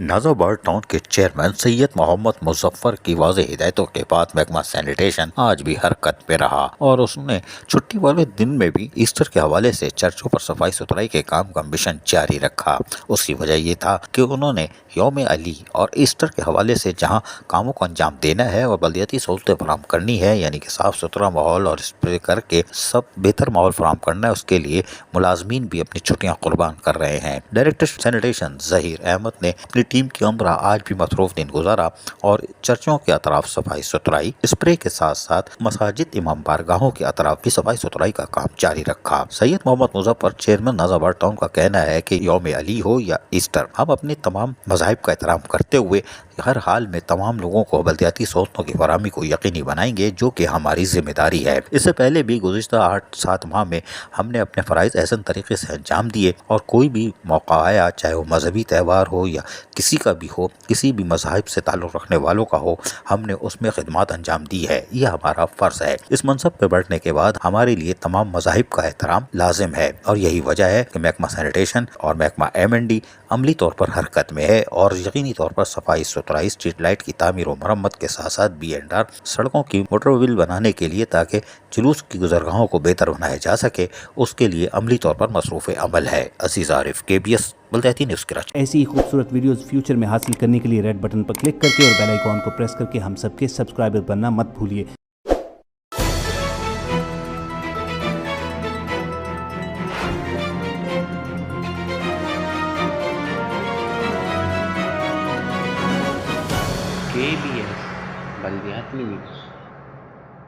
Nazimabad town के chairman Syed Mohammad Muzaffar की वाज़ेह हिदायतों के बाद महकमा सैनिटेशन आज भी हरकत में रहा और उसने छुट्टी वाले दिन में भी ईस्टर के हवाले से चर्चों पर सफाई सुथराई के काम का मिशन जारी रखा। उसकी वजह ये था कि उन्होंने यौम अली और ईस्टर के हवाले से जहाँ कामों को अंजाम देना है और बल्दियाती सहूलतें फराहम करनी है, यानी कि साफ़ सुथरा माहौल और स्प्रे करके सब बेहतर माहौल फराहम करना है, उसके लिए मुलाजमीन भी अपनी छुट्टियाँ कुर्बान कर रहे हैं। डायरेक्टर सैनिटेशन ज़हीर अहमद ने अपनी टीम की उम्र आज भी मसरूफ दिन गुजारा और चर्चों के अतराफ सफाई सुथराई, स्प्रे के साथ साथ मसाजिद, इमाम बारगाहों के अतराफ भी सफाई सुथराई का काम जारी रखा। सैयद मोहम्मद मुजफ्फर चेयरमैन नाजाबाद टाउन का कहना है कि यौम अली हो या ईस्टर, हम अपने तमाम मज़ाहिब का एहतराम करते हुए हर हाल में तमाम लोगों को बल्दियाती सहूलतों की फराहमी को यकीनी बनाएंगे, जो कि हमारी जिम्मेदारी है। इससे पहले भी गुज़िश्ता 8-7 माह में हमने अपने फ़राइज़ एहसन तरीके से अंजाम दिए और कोई भी मौका आया, चाहे वो मजहबी त्यौहार हो या किसी का भी हो, किसी भी मज़ाहिब से ताल्लुक़ रखने वालों का हो, हमने उसमें खिदमत अंजाम दी है। यह हमारा फ़र्ज़ है। इस मनसब पर बैठने के बाद हमारे लिए तमाम मज़ाहिब का एहतराम लाजिम है और यही वजह है कि महकमा सैनिटेशन और महकमा M&D अमली तौर पर हरकत में है और यकीनी तौर पर सफाई सुथराई, स्ट्रीट लाइट की तामीर और मरम्मत के साथ साथ B&R, सड़कों की मोटरव्हील बनाने के लिए ताकि जुलूस की गुजरगाहों को बेहतर बनाया जा सके, उसके लिए अमली तौर पर मसरूफ़ अमल है। अजीज़ आरिफ, KBS बल्दियाती न्यूज़ कराची। ऐसी ही खूबसूरत वीडियोस फ्यूचर में हासिल करने के लिए रेड बटन पर क्लिक करके और बेल आइकॉन को प्रेस करके हम सबके सब्सक्राइबर बनना मत भूलिए। KBS बल्दियाती न्यूज़।